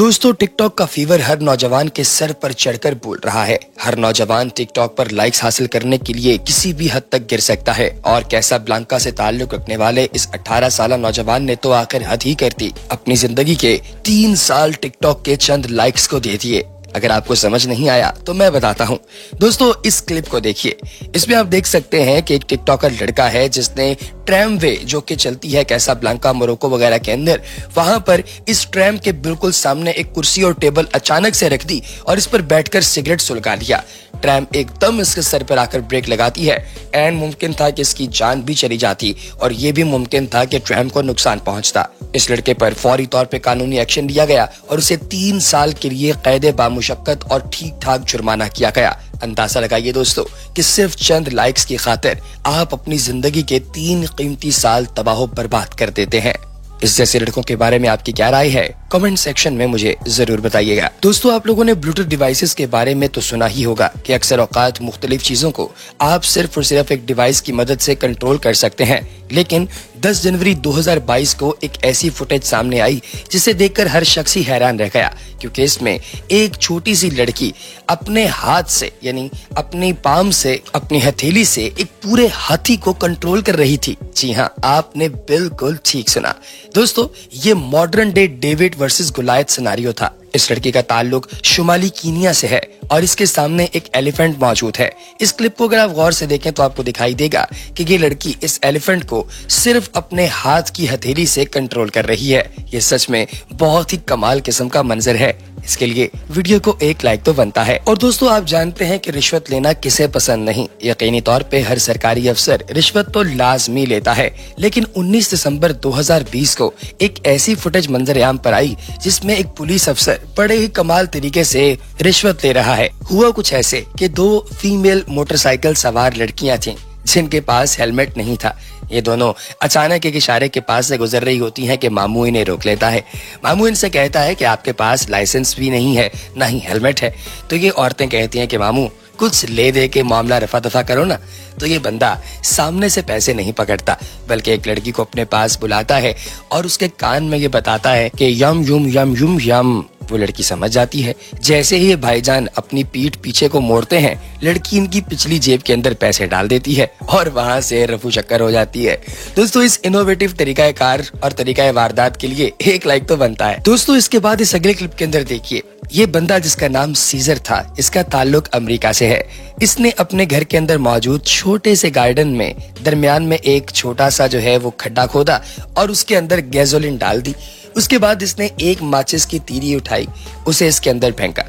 दोस्तों, टिकटॉक का फीवर हर नौजवान के सर पर चढ़कर बोल रहा है। हर नौजवान टिकटॉक पर लाइक्स हासिल करने के लिए किसी भी हद तक गिर सकता है और कैसाब्लांका से ताल्लुक रखने वाले इस 18 साल नौजवान ने तो आखिर हद ही कर दी। अपनी जिंदगी के 3 साल टिकटॉक के चंद लाइक्स को दे दिए। अगर आपको समझ नहीं आया तो मैं बताता हूँ। दोस्तों, इस क्लिप को देखिए। इसमें आप देख सकते हैं कि एक टिकटॉकर लड़का है जिसने ट्रैमवे जो कि चलती है कैसाब्लांका, मोरक्को वगैरह के अंदर, वहां पर इस ट्रैम के बिल्कुल सामने एक कुर्सी और टेबल अचानक से रख दी और इस पर बैठकर सिगरेट सुलगा लिया। ट्रैम एकदम इसके सर पर आकर ब्रेक लगाती है एंड मुमकिन था कि इसकी जान भी चली जाती और ये भी मुमकिन था कि ट्रैम को नुकसान पहुंचता। इस लड़के पर फौरी तौर पे कानूनी एक्शन लिया गया और उसे 3 साल के लिए कैद बामुशक्कत और ठीक ठाक जुर्माना किया गया। अंदाजा लगाइए दोस्तों कि सिर्फ चंद लाइक्स की खातिर आप अपनी जिंदगी के 3 कीमती साल तबाह बर्बाद कर देते हैं। इस जैसे लड़कों के बारे में आपकी क्या राय है? कमेंट सेक्शन में मुझे जरूर बताइएगा। दोस्तों, आप लोगों ने ब्लूटूथ डिवाइसेस के बारे में तो सुना ही होगा कि अक्सर औकात मुख्तलिफ चीजों को आप सिर्फ और सिर्फ एक डिवाइस की मदद से कंट्रोल कर सकते हैं। लेकिन 10 जनवरी 2022 को एक ऐसी फुटेज सामने आई जिसे देखकर हर शख्स ही हैरान रह गया, क्योंकि इसमें एक छोटी सी लड़की अपने हाथ से यानी अपनी पाम से, अपनी हथेली से एक पूरे हाथी को कंट्रोल कर रही थी। जी हाँ, आपने बिल्कुल ठीक सुना। दोस्तों, ये modern day David versus Goliath scenario था। इस लड़की का ताल्लुक शुमाली कीनिया से है और इसके सामने एक एलिफेंट मौजूद है। इस क्लिप को अगर आप गौर से देखें तो आपको दिखाई देगा कि ये लड़की इस एलिफेंट को सिर्फ अपने हाथ की हथेली से कंट्रोल कर रही है। ये सच में बहुत ही कमाल किस्म का मंजर है। इसके लिए वीडियो को एक लाइक तो बनता है। और दोस्तों, आप जानते हैं कि रिश्वत लेना किसे पसंद नहीं। यकीनी तौर पे हर सरकारी अफसर रिश्वत तो लाजमी लेता है, लेकिन 19 दिसंबर 2020 को एक ऐसी फुटेज मंजर-ए-आम पर आई जिसमें एक पुलिस अफसर बड़े ही कमाल तरीके से रिश्वत ले रहा है। हुआ कुछ ऐसे कि 2 फीमेल मोटरसाइकिल सवार लड़कियां थीं जिनके पास हेलमेट नहीं था। ये दोनों अचानक एक इशारे के पास से गुजर रही होती हैं कि मामू इन्हें रोक लेता है। मामू इनसे कहता है कि आपके पास लाइसेंस भी नहीं है, ना ही हेलमेट है। तो ये औरतें कहती हैं कि मामू कुछ ले दे के मामला रफा दफा करो ना। तो ये बंदा सामने से पैसे नहीं पकड़ता, बल्कि एक लड़की को अपने पास बुलाता है और उसके कान में ये बताता है कि यम युम यम युम यम। वो लड़की समझ जाती है। जैसे ही ये भाईजान अपनी पीठ पीछे को मोड़ते हैं, लड़की इनकी पिछली जेब के अंदर पैसे डाल देती है और वहां से रफू चक्कर हो जाती है। दोस्तों, इस इनोवेटिव तरीका कार और तरीका वारदात के लिए एक लाइक तो बनता है। दोस्तों, इसके बाद इस अगले क्लिप के अंदर देखिए, ये बंदा जिसका नाम सीजर था, इसका ताल्लुक अमेरिका से है। इसने अपने घर के अंदर मौजूद छोटे से गार्डन में दरमियान में एक छोटा सा जो है वो खड्डा खोदा और उसके अंदर गैसोलीन डाल दी। उसके बाद इसने एक माचिस की तीली उठाई, उसे इसके अंदर फेंका,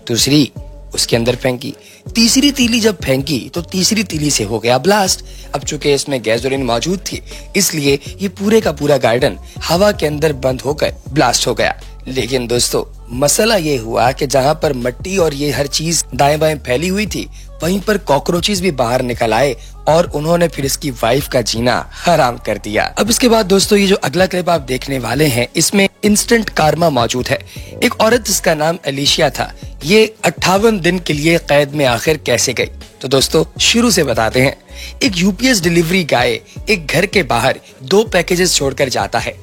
दूसरी उसके अंदर फेंकी, तीसरी तीली जब फेंकी तो तीसरी तीली से हो गया ब्लास्ट। अब चूंकि इसमें गैसोलीन मौजूद थी, इसलिए ये पूरे का पूरा गार्डन हवा के अंदर बंद होकर ब्लास्ट हो गया। लेकिन दोस्तों, मसला ये हुआ कि जहां पर मिट्टी और ये हर चीज दाएं बाएं फैली हुई थी, वहीं पर कॉकरोचेस भी बाहर निकल आए और उन्होंने फिर इसकी वाइफ का जीना हराम कर दिया। अब इसके बाद दोस्तों, ये जो अगला क्लिप आप देखने वाले हैं, इसमें इंस्टेंट कारमा मौजूद है। एक औरत जिसका नाम एलिशिया था, ये 58 दिन के लिए कैद में आखिर कैसे गई? तो दोस्तों, शुरू से बताते हैं। एक यूपीएस डिलीवरी गाय एक घर के बाहर 2 पैकेजेस छोड़कर जाता है।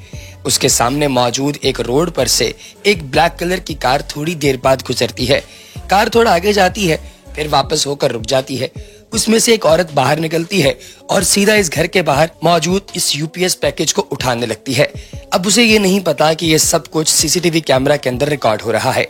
उसके सामने मौजूद एक रोड पर से एक ब्लैक कलर की कार थोड़ी देर बाद गुजरती है। कार थोड़ा आगे जाती है, फिर वापस होकर रुक जाती है। उसमें से एक औरत बाहर निकलती है और सीधा इस घर के बाहर मौजूद इस यूपीएस पैकेज को उठाने लगती है। अब उसे ये नहीं पता कि ये सब कुछ सीसीटीवी कैमरा के अंदर रिकॉर्ड हो रहा है।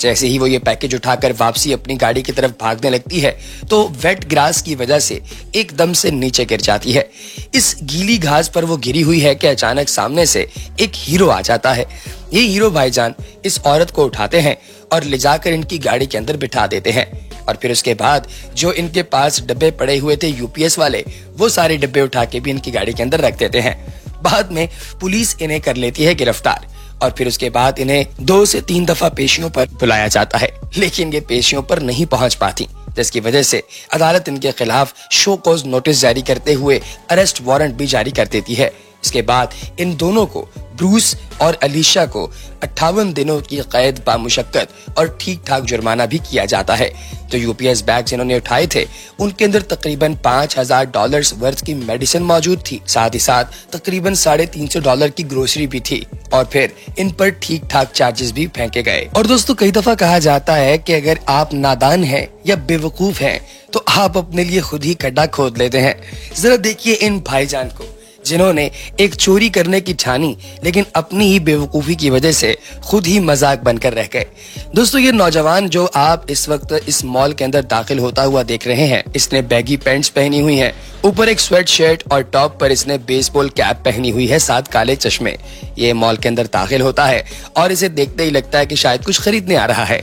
जैसे ही वो ये पैकेज उठाकर वापसी अपनी गाड़ी की तरफ भागने लगती है तो वेट ग्रास की वजह से एकदम से नीचे गिर जाती है। इस गीली घास पर वो गिरी हुई है कि अचानक सामने से एक हीरो आ जाता है। ये हीरो भाईजान इस औरत को उठाते हैं और ले जाकर इनकी गाड़ी के अंदर बिठा देते हैं और फिर उसके बाद जो इनके पास डब्बे पड़े हुए थे यूपीएस वाले, वो सारे डब्बे उठा के भी इनकी गाड़ी के अंदर रख देते हैं। बाद में पुलिस इन्हें कर लेती है गिरफ्तार और फिर उसके बाद इन्हें 2 से 3 दफा पेशियों पर बुलाया जाता है, लेकिन ये पेशियों पर नहीं पहुंच पाती, जिसकी वजह से अदालत इनके खिलाफ शो कॉज नोटिस जारी करते हुए अरेस्ट वारंट भी जारी कर देती है, इसके बाद इन दोनों को, ब्रूस और अलीशा को 58 दिनों की कैद बामुशक्कत और ठीक ठाक जुर्माना भी किया जाता है। तो यूपीएस बैग जिन्होंने उठाए थे उनके अंदर तकरीबन $5000 वर्थ की मेडिसिन मौजूद थी, साथ ही साथ तकरीबन $350 की ग्रोसरी भी थी और फिर इन पर ठीक ठाक चार्जेस भी फेंके गए। और दोस्तों कई दफा कहा जाता है कि अगर आप नादान हैं या बेवकूफ हैं तो आप अपने लिए खुद ही गड्ढा खोद लेते हैं। जरा देखिए इन भाईजान को जिन्होंने एक चोरी करने की ठानी लेकिन अपनी ही बेवकूफी की वजह से खुद ही मजाक बनकर रह गए। दोस्तों ये नौजवान जो आप इस वक्त इस मॉल के अंदर दाखिल होता हुआ देख रहे हैं, इसने बैगी पैंट्स पहनी हुई हैं, ऊपर एक स्वेट शर्ट और टॉप पर इसने बेसबॉल कैप पहनी हुई है, साथ काले चश्मे। ये मॉल के अंदर दाखिल होता है और इसे देखते ही लगता है कि शायद कुछ खरीदने आ रहा है।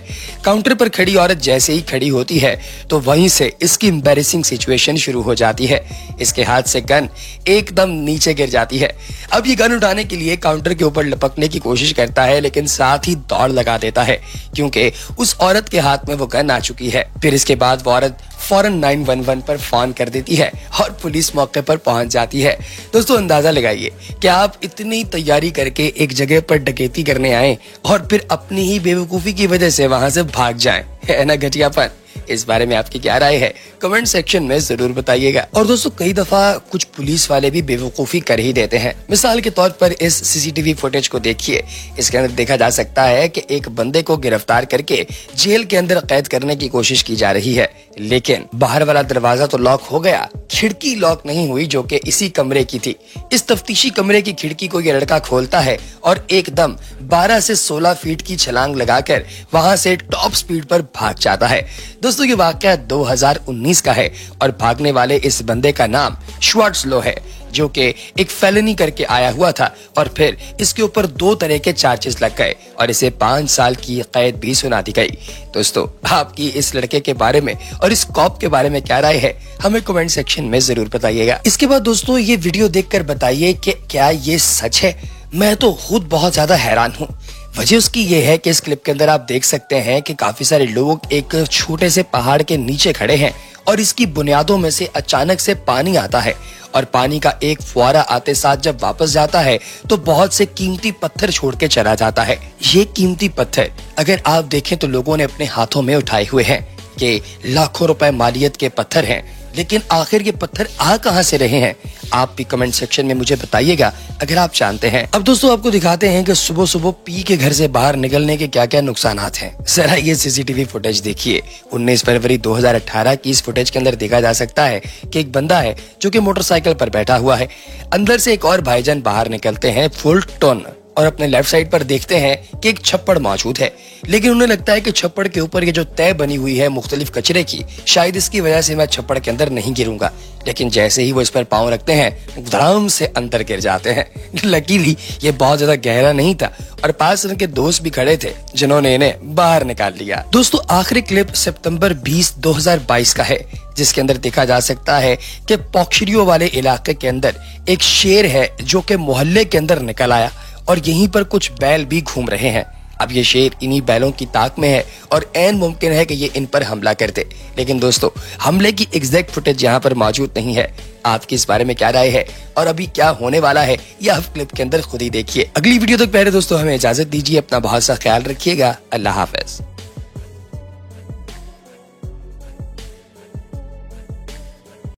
काउंटर पर खड़ी औरत जैसे ही खड़ी होती है तो वहीं से इसकी एम्बैरेसिंग सिचुएशन शुरू हो जाती है। इसके हाथ से गन एकदम नीचे गिर जाती है। अब ये गन उठाने के लिए काउंटर के ऊपर लपकने की कोशिश करता है लेकिन साथ ही दौड़ लगा देता है क्योंकि उस औरत के हाथ में वो गन आ चुकी है। फिर इसके बाद वो औरत फौरन 911 पर फोन कर देती है और पुलिस मौके पर पहुंच जाती है। दोस्तों अंदाजा लगाइए कि आप इतनी तैयारी करके एक जगह पर डकैती करने आए और फिर अपनी ही बेवकूफी की वजह से वहां से भाग जाएं, है ना घटियापन। इस बारे में आपकी क्या राय है कमेंट सेक्शन में जरूर बताइएगा। और दोस्तों कई दफा कुछ पुलिस वाले भी बेवकूफी कर ही देते हैं। मिसाल के तौर पर इस सीसीटीवी फुटेज को देखिए। इसके अंदर देखा जा सकता है कि एक बंदे को गिरफ्तार करके जेल के अंदर कैद करने की कोशिश की जा रही है, लेकिन बाहर वाला दरवाजा तो लॉक हो गया, खिड़की लॉक नहीं हुई जो कि इसी कमरे की थी। इस तफ्तीशी कमरे की खिड़की को ये लड़का खोलता है और एकदम 12 से 16 फीट की छलांग लगाकर वहां से टॉप स्पीड पर भाग जाता है। दोस्तों ये वाकया 2019 का है और भागने वाले इस बंदे का नाम श्वार्ट्जलो है जो कि एक फेलनी करके आया हुआ था और फिर इसके ऊपर 2 तरह के चार्जेस लग गए और इसे 5 साल की कैद भी सुना दी गई। दोस्तों आपकी इस लड़के के बारे में और इस कॉप के बारे में क्या राय है हमें कमेंट सेक्शन में जरूर बताइएगा। इसके बाद दोस्तों ये वीडियो देखकर बताइए कि क्या ये सच है। मैं तो खुद बहुत ज्यादा हैरान हूँ। वजह उसकी ये है कि इस क्लिप के अंदर आप देख सकते हैं कि काफी सारे लोग एक छोटे से पहाड़ के नीचे खड़े हैं और इसकी बुनियादों में से अचानक से पानी आता है और पानी का एक फुआरा आते साथ जब वापस जाता है तो बहुत से कीमती पत्थर छोड़ के चला जाता है। ये कीमती पत्थर अगर आप देखें तो लोगों ने अपने हाथों में उठाए हुए हैं कि लाखों रुपए मालियत के पत्थर हैं, लेकिन आखिर ये पत्थर आ कहां से रहे हैं आप भी कमेंट सेक्शन में मुझे बताइएगा अगर आप जानते हैं। अब दोस्तों आपको दिखाते हैं कि सुबह सुबह पी के घर से बाहर निकलने के क्या क्या नुकसानात हैं। जरा ये सीसीटीवी फुटेज देखिए। 19 फरवरी 2018 की इस फुटेज के अंदर देखा जा सकता है कि एक बंदा है जो कि मोटरसाइकिल पर बैठा हुआ है। अंदर से एक और भाईजान बाहर निकलते हैं फुल टोन और अपने लेफ्ट साइड पर देखते हैं कि एक छप्पड़ मौजूद है, लेकिन उन्हें लगता है कि छप्पड़ के ऊपर ये जो तय बनी हुई है मुख्तलिफ कचरे की, शायद इसकी वजह से मैं छप्पड़ के अंदर नहीं गिरूंगा। लेकिन जैसे ही वो इस पर पांव रखते हैं धड़ाम से अंदर गिर जाते हैं। लकीली ये बहुत ज्यादा गहरा नहीं था और पास उनके दोस्त भी खड़े थे जिन्होंने इन्हें बाहर निकाल लिया। दोस्तों आखिरी क्लिप सितंबर 20, 2022 का है जिसके अंदर देखा जा सकता है कि पोक्शरियो वाले इलाके के अंदर एक शेर है जो कि मोहल्ले के अंदर निकल आया और यहीं पर कुछ बैल भी घूम रहे हैं। अब ये शेर इन्हीं बैलों की ताक में है और ऐन मुमकिन है कि ये इन पर हमला कर दे, लेकिन दोस्तों हमले की एग्जैक्ट फुटेज यहाँ पर मौजूद नहीं है। आपकी इस बारे में क्या राय है और अभी क्या होने वाला है ये आप क्लिप के अंदर खुद ही देखिए। अगली वीडियो तक पहले दोस्तों हमें इजाजत दीजिए। अपना बहुत सा ख्याल रखिएगा। अल्लाह हाफिज।